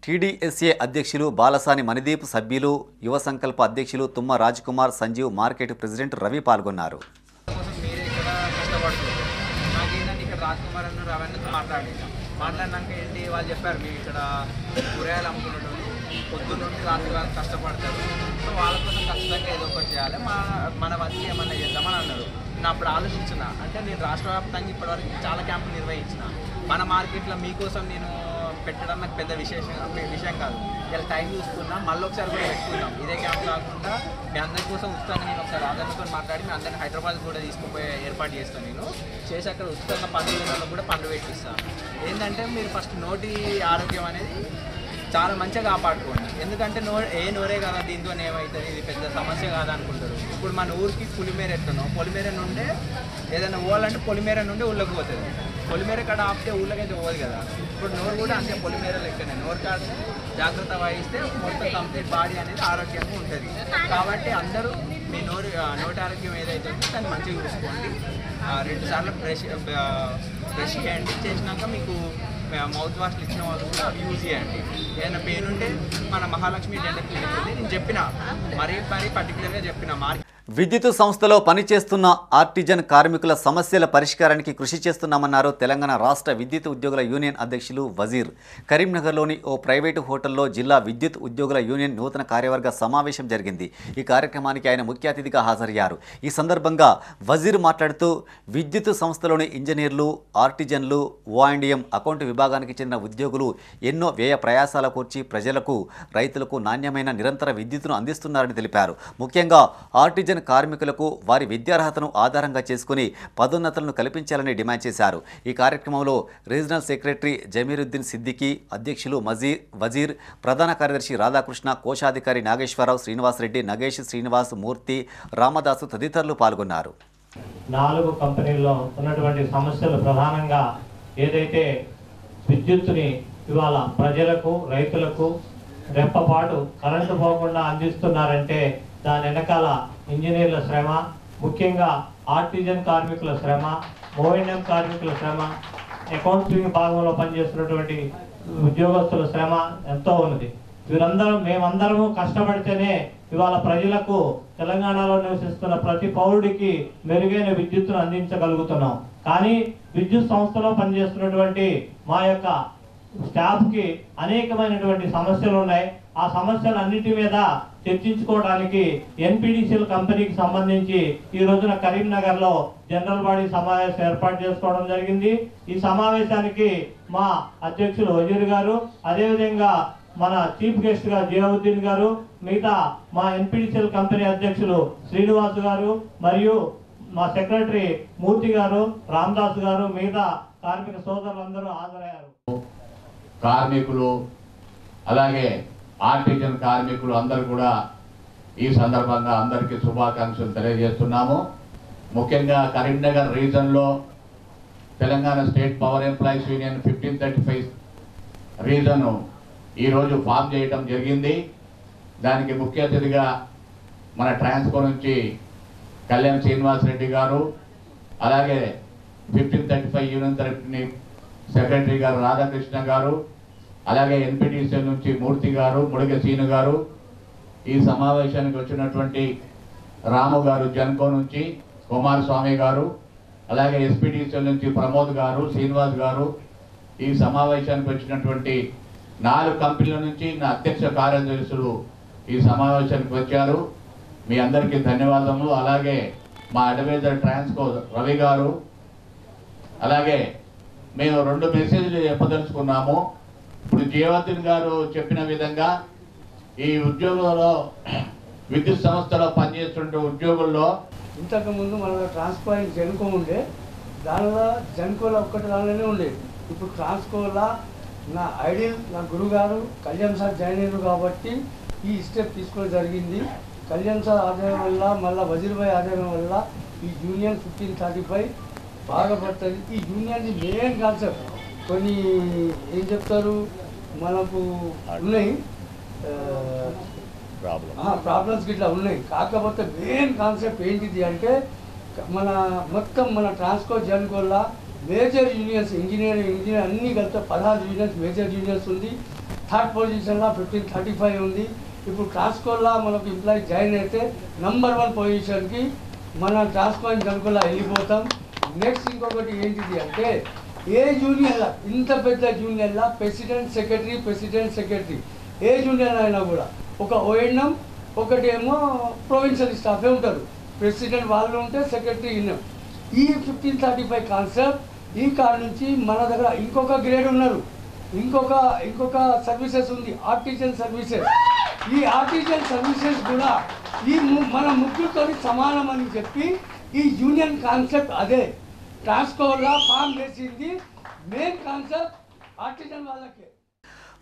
టీడీఎస్ఏ అధ్యక్షులు బాలసాని మణిదీప్, సభ్యులు, యువ సంకల్ప అధ్యక్షులు తుమ్మ రాజ్కుమార్, సంజీవ్, మార్కెట్ ప్రెసిడెంట్ రవి పాల్గొన్నారు. మాట్లాడినాక ఏంటి వాళ్ళు చెప్పారు, మేము ఇక్కడ కూరగాయలు అమ్ముకున్నాడు పొద్దున్న నుండి రాత్రి వరకు కష్టపడతారు, సో వాళ్ళ కోసం ఖచ్చితంగా ఏదో ఒకటి చేయాలి, మన వచ్చి ఏమన్నా చేద్దామని అన్నారు. నేను అప్పుడు ఆలోచించిన, అంటే నేను రాష్ట్ర వ్యాప్తంగా ఇప్పటివరకు చాలా క్యాంపులు నిర్వహించిన, మన మార్కెట్లో మీకోసం నేను పెట్టడం నాకు పెద్ద విషయం కాదు. ఇలా టైం చూసుకున్నా మళ్ళీ ఒకసారి కూడా పెట్టుకుందాం. ఇదే క్యాంప్ కాకుండా మీ అందరి కోసం ఉచితంగా నేను ఒకసారి ఆదరణతో మాట్లాడి మీ అందరిని హైదరాబాద్ కూడా తీసుకుపోయే ఏర్పాటు చేస్తాను. నేను చేసి అక్కడ ఉచితంగా పండ్లు కూడా పండ్లు పెట్టిస్తాను. ఏంటంటే మీరు ఫస్ట్ నోటి ఆరోగ్యం అనేది చాలా మంచిగా కాపాడుకోండి. ఎందుకంటే నోరే కదా, దీంతో ఏమవుతుంది, ఇది పెద్ద సమస్య కాదు అనుకుంటారు. ఇప్పుడు మన ఊరికి పొలిమేర ఎట్లనో, పొలిమేర నుండే ఏదైనా పోవాలంటే పొలిమేర నుండి ఊళ్ళకి పోతుంది. పొలిమేర కాడ ఆపితే ఊళ్ళకైతే పోదు కదా. ఇప్పుడు నోరు కూడా అంతే పొలిమేర లెక్కనే. నోరు కాడ జాగ్రత్త వహిస్తే మొత్తం కంప్లీట్ బాడీ అనేది ఆరోగ్యంగా ఉంటుంది. కాబట్టి అందరూ మీ నోటి ఆరోగ్యం ఏదైతే ఉందో దాన్ని మంచిగా చూసుకోండి. 2 సార్లు బ్రష్ చేయండి. చేసినాక మీకు మౌత్ వాష్లు ఇచ్చిన వాళ్ళు కూడా అవి యూజ్ చేయండి. ఏదైనా పెయిన్ ఉంటే మన మహాలక్ష్మి డెంటల్ క్లినిక్ ఉంది, నేను చెప్పిన మరీ పర్టికులర్గా చెప్పిన విద్యుత్ సంస్థలో పనిచేస్తున్న ఆర్టిజన్ కార్మికుల సమస్యల పరిష్కారానికి కృషి చేస్తున్నామన్నారు తెలంగాణ రాష్ట్ర విద్యుత్ ఉద్యోగుల యూనియన్ అధ్యక్షులు వజీర్. కరీంనగర్లోని ఓ ప్రైవేటు హోటల్లో జిల్లా విద్యుత్ ఉద్యోగుల యూనియన్ నూతన కార్యవర్గ సమావేశం జరిగింది. ఈ కార్యక్రమానికి ఆయన ముఖ్య అతిథిగా హాజరయ్యారు. ఈ సందర్భంగా వజీర్ మాట్లాడుతూ విద్యుత్ సంస్థలోని ఇంజనీర్లు, ఆర్టిజన్లు, ఓఎండిఎం అకౌంట్ విభాగానికి చెందిన ఉద్యోగులు ఎన్నో వ్యయ ప్రయాసాల కూర్చి ప్రజలకు, రైతులకు నాణ్యమైన నిరంతర విద్యుత్తును అందిస్తున్నారని తెలిపారు. ముఖ్యంగా ఆర్టిజన్ కార్మికులకు వారి విద్యార్హతను ఆధారంగా చేసుకుని పదోన్నతులను కల్పించాలని డిమాండ్ చేశారు. ఈ కార్యక్రమంలో రీజనల్ సెక్రటరీ జమీరుద్దీన్ సిద్దికి, అధ్యక్షులు వజీర్, ప్రధాన కార్యదర్శి రాధాకృష్ణ, కోశాధికారి నాగేశ్వరరావు, శ్రీనివాసరెడ్డి, నగేష్, శ్రీనివాస్, మూర్తి, రామదాసు తదితరులు పాల్గొన్నారు. 4 కంపెనీల్లో ఉన్నటువంటి సమస్యలు ప్రధానంగా ఏదైతే విద్యుత్తుని ఇవాళ ప్రజలకు, రైతులకు రెప్పపాటు కరెంటు పోకుండా అందిస్తున్నారంటే దాని వెనకాల ఇంజనీర్ల శ్రమ, ముఖ్యంగా ఆర్టిజన్ కార్మికుల శ్రమ, ఓఎండిఎం కార్మికుల శ్రమ, అకౌంట్స్ విభాగంలో పనిచేస్తున్నటువంటి ఉద్యోగస్తుల శ్రమ ఎంతో ఉన్నది. మేమందరము కష్టపడితేనే ఇవాళ ప్రజలకు, తెలంగాణలో నివసిస్తున్న ప్రతి పౌరుడికి మెరుగైన విద్యుత్తును అందించగలుగుతున్నాం. కానీ విద్యుత్ సంస్థలో పనిచేస్తున్నటువంటి మా యొక్క స్టాఫ్కి అనేకమైనటువంటి సమస్యలు ఉన్నాయి. ఆ సమస్యలన్నిటి మీద చర్చించుకోవడానికి ఎన్పిడిసిఎల్ కంపెనీకి సంబంధించి ఈ రోజున కరీంనగర్లో జనరల్ బాడీ సమావేశం ఏర్పాటు చేసుకోవడం జరిగింది. ఈ సమావేశానికి మా అధ్యక్షులు వజీర్ గారు, అదేవిధంగా మన చీఫ్ గెస్ట్ గా జియావుద్దీన్ గారు, మిగతా మా ఎన్పిడిసిఎల్ కంపెనీ అధ్యక్షులు శ్రీనివాస్ గారు మరియు మా సెక్రటరీ మూర్తి గారు, రామదాస్ గారు, మిగతా కార్మిక సోదరులందరూ హాజరయ్యారు. కార్మికులు అలాగే ఆర్టిజన్ కార్మికులు అందరూ కూడా ఈ సందర్భంగా అందరికీ శుభాకాంక్షలు తెలియజేస్తున్నాము. ముఖ్యంగా కరీంనగర్ రీజన్లో Telangana state power employees union 1535 region ఈరోజు ఫామ్ చేయడం జరిగింది. దానికి ముఖ్య అతిథిగా మన ట్రాన్స్కో నుంచి కళ్యాణ్ శ్రీనివాసరెడ్డి గారు, అలాగే 1535 యూనియన్ తరఫుని సెక్రటరీ గారు రాధాకృష్ణ గారు, అలాగే ఎన్పిటిసిఎల్ నుంచి మూర్తి గారు, ముడిగ సీను గారు, ఈ సమావేశానికి వచ్చినటువంటి రాము గారు జన్కో నుంచి, కుమారస్వామి గారు, అలాగే ఎస్పీటీసీఎల్ నుంచి ప్రమోద్ గారు, శ్రీనివాస్ గారు, ఈ సమావేశానికి వచ్చినటువంటి 4 కంపెనీల నుంచి నా అధ్యక్ష కార్యదర్శులు ఈ సమావేశానికి వచ్చారు. మీ అందరికీ ధన్యవాదములు. అలాగే మా అడ్వైజర్ ట్రాన్స్కో రవి గారు, అలాగే మేము 2 మెసేజ్లు చెప్పదలుచుకున్నాము. ఇప్పుడు జీవవర్ధన్ గారు చెప్పిన విధంగా ఈ ఉద్యోగంలో విద్యుత్ సంస్థలో పనిచేస్తుంటే ఉద్యోగుల్లో ఇంతకుముందు మన ట్రాన్స్పాయింట్ జెన్కో ఉండే, దానిలో జెన్కోలో ఒక్కటి దానిలోనే ఉండేది. ఇప్పుడు ట్రాన్స్కోలా నా ఐడియల్ నా గురుగారు కళ్యాణ్ సార్ జాయిన్ అయ్యారు కాబట్టి ఈ స్టెప్ తీసుకోవడం జరిగింది. కళ్యాణ్ సార్ ఆదాయం వల్ల, మళ్ళీ వజీర్భాయ్ ఆదాయం వల్ల ఈ యూనియన్ 1535 బాగా పడుతుంది. ఈ యూనియన్ మెయిన్ కాన్సెప్ట్ కొన్ని ఏం చెప్తారు మనకు ఉన్నాయి, ప్రాబ్లమ్స్ ఇట్లా ఉన్నాయి. కాకపోతే మెయిన్ కాన్సెప్ట్ ఏంటిది అంటే మొత్తం మన ట్రాన్స్కో జన్కోల్లా మేజర్ యూనియన్స్ ఇంజనీర్ అన్నీ కలిపితే 16 యూనియన్స్ మేజర్ యూనియన్స్ ఉంది. 3rd పొజిషన్లో 1535 ఉంది. ఇప్పుడు ట్రాన్స్కోల్లా మనకు ఎంప్లాయీ జాయిన్ అయితే నంబర్ 1 పొజిషన్కి మన ట్రాన్స్కో జన్కోల్లా వెళ్ళిపోతాం. నెక్స్ట్ ఇంకొకటి ఏంటిది అంటే ఏ యూనియన్లా ఇంత పెద్ద యూనియన్లా ప్రెసిడెంట్ సెక్రటరీ ఏ యూనియన్ అయినా కూడా ఒక ఓఎన్ఎం ఒకటేమో ప్రొవిన్షియల్ స్టాఫే ఉంటారు. ప్రెసిడెంట్ వాళ్ళు ఉంటే సెక్రటరీ ఇన్నం. ఈ 1535 కాన్సెప్ట్ ఈ కాడ నుంచి మన దగ్గర ఇంకొక గ్రేడ్ ఉన్నారు, ఇంకొక సర్వీసెస్ ఉంది, ఆర్టిజన్ సర్వీసెస్. ఈ ఆర్టిజన్ సర్వీసెస్ కూడా ఈ మన ముగ్గురితో సమానం అని చెప్పి ఈ యూనియన్ కాన్సెప్ట్ అదే ట్రాన్స్కోలా ఫామ్ చేసింది. మెయిన్ కాన్సెప్ట్ ఆర్టిజన్ వాళ్ళకే.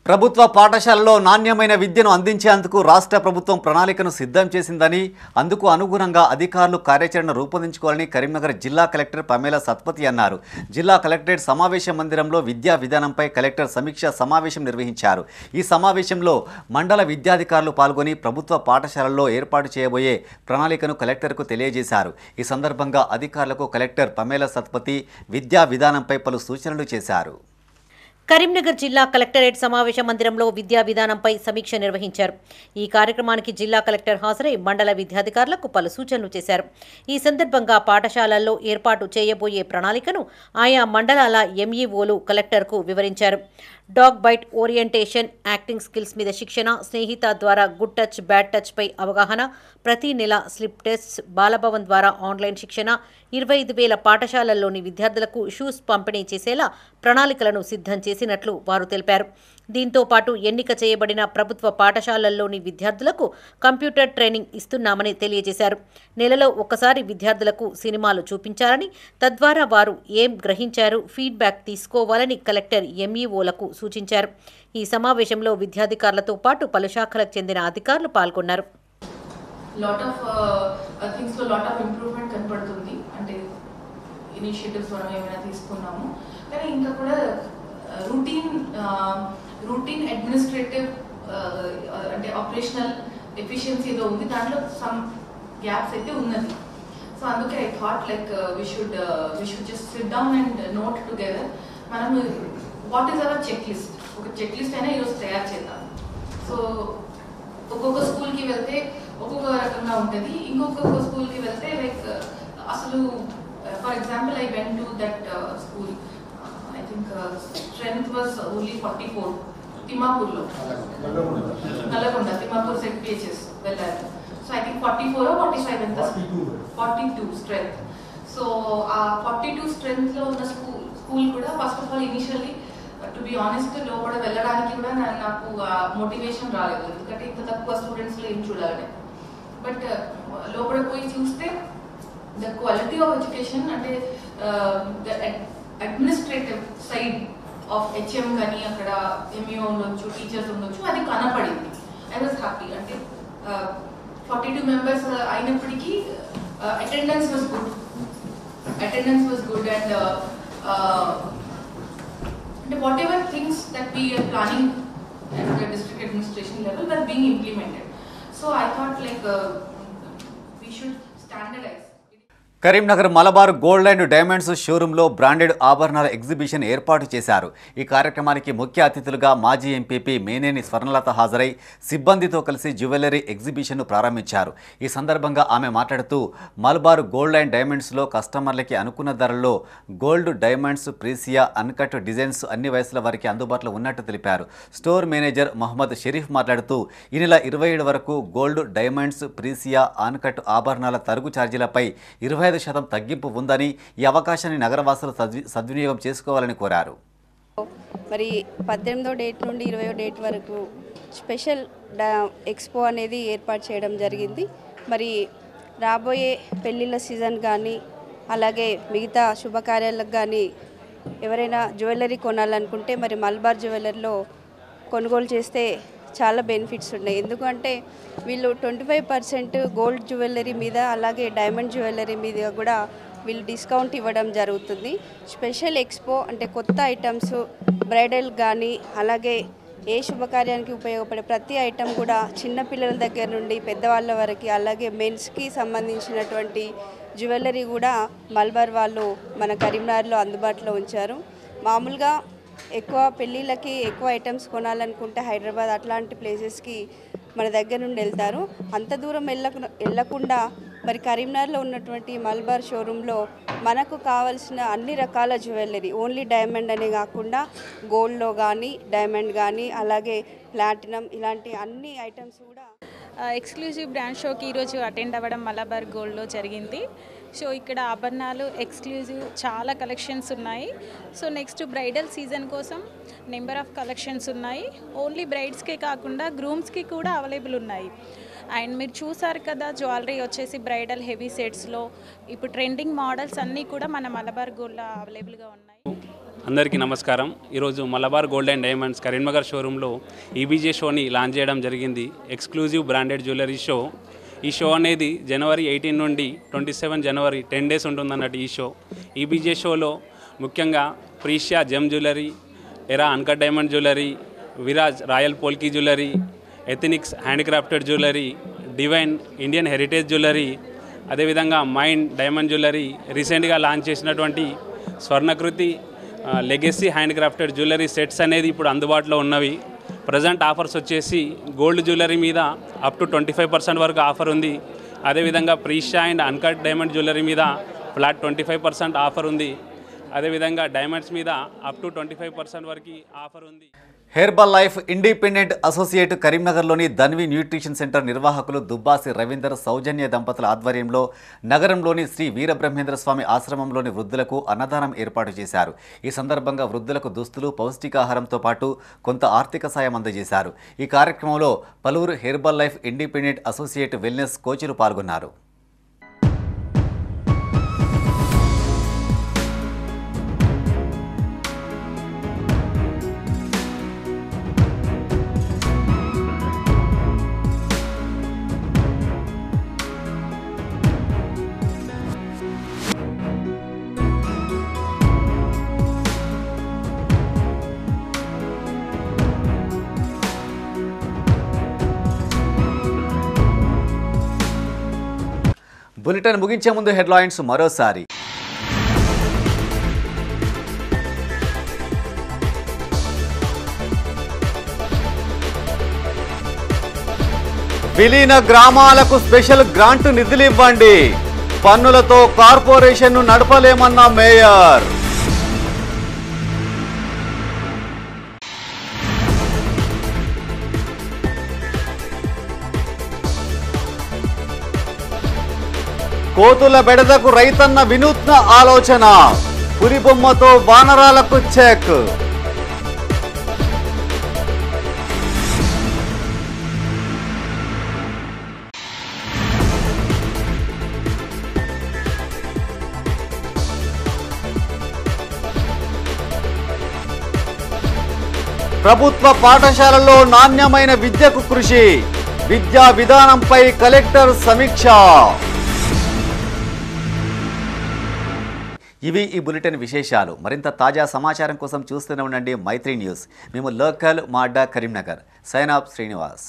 ప్రభుత్వ పాఠశాలలో నాణ్యమైన విద్యను అందించేందుకు రాష్ట్ర ప్రభుత్వం ప్రణాళికను సిద్ధం చేసిందని, అందుకు అనుగుణంగా అధికారులు కార్యాచరణ రూపొందించుకోవాలని కరీంనగర్ జిల్లా కలెక్టర్ పమేలా సత్పతి అన్నారు. జిల్లా కలెక్టరేట్ సమావేశ మందిరంలో విద్యా విధానంపై కలెక్టర్ సమీక్ష సమావేశం నిర్వహించారు. ఈ సమావేశంలో మండల విద్యాధికారులు పాల్గొని ప్రభుత్వ పాఠశాలల్లో ఏర్పాటు చేయబోయే ప్రణాళికను కలెక్టర్కు తెలియజేశారు. ఈ సందర్భంగా అధికారులకు కలెక్టర్ పమేలా సత్పతి విద్యా విధానంపై పలు సూచనలు చేశారు. కరీంనగర్ జిల్లా కలెక్టరేట్ సమావేశ మందిరంలో విద్యా విధానంపై సమీక్ష నిర్వహించారు. ఈ కార్యక్రమానికి జిల్లా కలెక్టర్ హాజరై మండల విద్యాధికారులకు పలు సూచనలు చేశారు. ఈ సందర్భంగా పాఠశాలల్లో ఏర్పాటు చేయబోయే ప్రణాళికను ఆయా మండలాల ఎంఈఓలు కలెక్టర్కు వివరించారు. Dog bite orientation, acting skills మీద శిక్షణ, స్నేహిత ద్వారా గుడ్ టచ్ బ్యాడ్ టచ్ పై అవగాహన, ప్రతి నెల స్లిప్ టెస్ట్, బాలభవన్ ద్వారా ఆన్లైన్ శిక్షణ, 25,000 పాఠశాలల్లోని విద్యార్థులకు షూస్ పంపిణీ చేసేలా ప్రణాళికలను సిద్ధం చేసినట్లు వారు తెలిపారు. దీంతో పాటు ఎన్నిక చేయబడిన ప్రభుత్వ పాఠశాలల్లోని విద్యార్థులకు కంప్యూటర్ ట్రైనింగ్ ఇస్తున్నామని తెలియజేశారు. నెలలో ఒకసారి విద్యార్థులకు సినిమాలు చూపించాలని, తద్వారా వారు ఏం గ్రహించారు ఫీడ్బ్యాక్ తీసుకోవాలని కలెక్టర్ ఎంఈఓలకు సూచించారు. ఈ సమావేశంలో విద్యాధికారులతో పాటు పలు శాఖలకు చెందిన అధికారులు పాల్గొన్నారు. లాట్ ఆఫ్ థింగ్స్ లో లాట్ ఆఫ్ ఇంప్రూవ్మెంట్ కనపడుతుంది. అంటే ఇనిషియేటివ్స్ మనం ఏమైనా తీసుకున్నాము, కానీ ఇంకా కూడా రూటీన్ అడ్మినిస్ట్రేటివ్ అంటే ఆపరేషనల్ ఎఫిషియన్సీ ఏదో ఉంది, దాంట్లో సమ్ గ్యాప్స్ అయితే ఉన్నది. సో అందుకే I thought like we should just sit down and note together. మనం what is our checklist, ఒక చెక్ లిస్ట్ అయినా ఈరోజు తయారు చేద్దాం. సో ఒక్కొక్క స్కూల్కి వెళ్తే ఒక్కొక్క రకంగా ఉంటుంది, ఇంకొక స్కూల్కి వెళ్తే లైక్ అసలు for example I went to that school, I think strength was only 44 తిమ్మాపూర్లో, నల్లగొండ తిమ్మాపూర్ సెట్ పిహెచ్ఎస్ వెళ్ళారు. సో ఐ థింక్ 44 or 45 ఎంత 42 స్ట్రెంత్. సో ఆ 42 స్ట్రెంత్లో ఉన్న స్కూల్ కూడా first of all initially to be honest లోపల వెళ్ళడానికి కూడా నాకు మోటివేషన్ రాలేదు, ఎందుకంటే ఇంత తక్కువ స్టూడెంట్స్లో ఏం చూడాలని. బట్ లోపల పోయి చూస్తే ద క్వాలిటీ ఆఫ్ ఎడ్యుకేషన్ అంటే the administrative side of HM కానీ అక్కడ ఎంఈఓ ఉండొచ్చు, టీచర్స్ ఉండొచ్చు, అది కనపడింది. I was happy. అంటే 42 మెంబర్స్ అయినప్పటికీ attendance was good and whatever things that we are planning at the district administration level were being implemented. So I thought like we should standardize. Karimnagar Malabar gold and diamonds షోరూంలో branded ఆభరణాల exhibition ఏర్పాటు చేశారు. ఈ కార్యక్రమానికి ముఖ్య అతిథులుగా మాజీ ఎంపీపీ మేనేని స్వర్ణలత హాజరై సిబ్బందితో కలిసి జ్యువెలరీ ఎగ్జిబిషన్ను ప్రారంభించారు. ఈ సందర్భంగా ఆమె మాట్లాడుతూ మలబార్ గోల్డ్ అండ్ డైమండ్స్లో కస్టమర్లకి అనుకున్న ధరల్లో గోల్డ్, డైమండ్స్, ప్రీసియా, అన్కట్ డిజైన్స్ అన్ని వయసుల వారికి అందుబాటులో ఉన్నట్టు తెలిపారు. స్టోర్ మేనేజర్ మహమ్మద్ షరీఫ్ మాట్లాడుతూ ఈ నెల 27 వరకు గోల్డ్, డైమండ్స్, ప్రీసియా, అన్కట్ ఆభరణాల తరుగు ఛార్జీలపై 25% తగ్గింపు ఉందని, ఈ అవకాశాన్ని నగరవాసులు సద్వినియోగం చేసుకోవాలని కోరారు. మరి 18వ డేట్ నుండి 20వ డేట్ వరకు స్పెషల్ ఎక్స్పో అనేది ఏర్పాటు చేయడం జరిగింది. మరి రాబోయే పెళ్ళిళ్ళ సీజన్ కానీ అలాగే మిగతా శుభకార్యాలకు కానీ ఎవరైనా జ్యువెలరీ కొనాలనుకుంటే మరి మలబార్ జ్యువెలరీలో కొనుగోలు చేస్తే చాలా బెనిఫిట్స్ ఉన్నాయి. ఎందుకంటే వీళ్ళు 25% గోల్డ్ జ్యువెలరీ మీద అలాగే డైమండ్ జ్యువెలరీ మీద కూడా వీళ్ళు డిస్కౌంట్ ఇవ్వడం జరుగుతుంది. స్పెషల్ ఎక్స్పో అంటే కొత్త ఐటమ్స్ బ్రైడల్ కానీ అలాగే ఏ శుభకార్యానికి ఉపయోగపడే ప్రతి ఐటమ్ కూడా చిన్నపిల్లల దగ్గర నుండి పెద్దవాళ్ళ వరకు అలాగే మెన్స్కి సంబంధించినటువంటి జ్యువెలరీ కూడా మలబార్ వాళ్ళు మన కరీంనగర్లో అందుబాటులో ఉంచారు. మామూలుగా ఎక్కువ పెళ్ళిళ్ళకి ఎక్కువ ఐటమ్స్ కొనాలనుకుంటే హైదరాబాద్ అట్లాంటి ప్లేసెస్కి మన దగ్గర నుండి వెళ్తారు. అంత దూరం వెళ్ళకుండా మరి కరీంనగర్లో ఉన్నటువంటి మలబార్ షోరూంలో మనకు కావాల్సిన అన్ని రకాల జ్యువెలరీ ఓన్లీ డైమండ్ అనే కాకుండా గోల్డ్లో కానీ డైమండ్ కానీ అలాగే ప్లాటినం ఇలాంటి అన్ని ఐటమ్స్ కూడా ఎక్స్క్లూజివ్ బ్రాండ్ షోకి ఈరోజు అటెండ్ అవ్వడం మలబార్ గోల్డ్లో జరిగింది. సో ఇక్కడ ఆభరణాలు ఎక్స్క్లూజివ్ చాలా కలెక్షన్స్ ఉన్నాయి. సో నెక్స్ట్ బ్రైడల్ సీజన్ కోసం నెంబర్ ఆఫ్ కలెక్షన్స్ ఉన్నాయి. ఓన్లీ బ్రైడ్స్కే కాకుండా గ్రూమ్స్కి కూడా అవైలబుల్ ఉన్నాయి. అండ్ మీరు చూసారు కదా జ్యువెలరీ వచ్చేసి బ్రైడల్ హెవీ సెట్స్లో ఇప్పుడు ట్రెండింగ్ మోడల్స్ అన్నీ కూడా మన మలబార్ గోల్డ్లో అవైలబుల్గా ఉన్నాయి. అందరికీ నమస్కారం. ఈరోజు Malabar gold and diamonds Karimnagar షోరూంలో ఈబీజే షోని లాంచ్ చేయడం జరిగింది. Exclusive branded jewellery show. ఈ షో అనేది జనవరి 18 నుండి 27 జనవరి 10 డేస్ ఉంటుందన్నట్టు ఈ షో. ఈబీజే షోలో ముఖ్యంగా Precia gem jewellery, Era uncut diamond jewellery, Viraj royal polki jewellery, ethnics handcrafted jewellery, divine Indian heritage jewellery, అదేవిధంగా మైండ్ డైమండ్ జ్యువెలరీ, రీసెంట్గా లాంచ్ చేసినటువంటి Swarnakriti legacy handcrafted jewellery sets అనేది ఇప్పుడు అందుబాటులో ఉన్నవి. ప్రజెంట్ ఆఫర్స్ వచ్చేసి గోల్డ్ జ్యువెలరీ మీద అప్ టు 25% వరకు ఆఫర్ ఉంది. అదేవిధంగా Precia and uncut diamond jewellery మీద ఫ్లాట్ 25% ఆఫర్ ఉంది. అదేవిధంగా డైమండ్స్ మీద అప్ టు 25% వరకు ఆఫర్ ఉంది. హెర్బల్ లైఫ్ ఇండిపెండెంట్ అసోసియేట్ కరీంనగర్లోని ధన్వి న్యూట్రిషన్ సెంటర్ నిర్వాహకులు దుబ్బాసి రవీందర్ సౌజన్య దంపతుల ఆధ్వర్యంలో నగరంలోని శ్రీ వీరబ్రహ్మేంద్ర స్వామి ఆశ్రమంలోని వృద్ధులకు అన్నదానం ఏర్పాటు చేశారు. ఈ సందర్భంగా వృద్ధులకు దుస్తులు, పౌష్టికాహారంతో పాటు కొంత ఆర్థిక సాయం అందజేశారు. ఈ కార్యక్రమంలో పలువురు Herbalife independent associate wellness కోచ్లు పాల్గొన్నారు. బులెటిన్ ముగించే ముందు హెడ్లైన్స్ మరోసారి. విలీన గ్రామాలకు స్పెషల్ గ్రాంట్ నిధులు ఇవ్వండి, పన్నులతో కార్పొరేషన్ను నడపలేమన్న మేయర్. కోతుల బెడదకు రైతన్న వినూత్న ఆలోచన, పులి బొమ్మతో వానరాలకు చెక్. ప్రభుత్వ పాఠశాలల్లో నాణ్యమైన విద్యకు కృషి, విద్యా విధానంపై కలెక్టర్ సమీక్ష. ఇవి ఈ బులెటిన్ విశేషాలు. మరింత తాజా సమాచారం కోసం చూస్తూనే ఉండండి మైత్రి న్యూస్. మేము లోకల్ మా అడ్డా కరీంనగర్. Sign off Srinivas.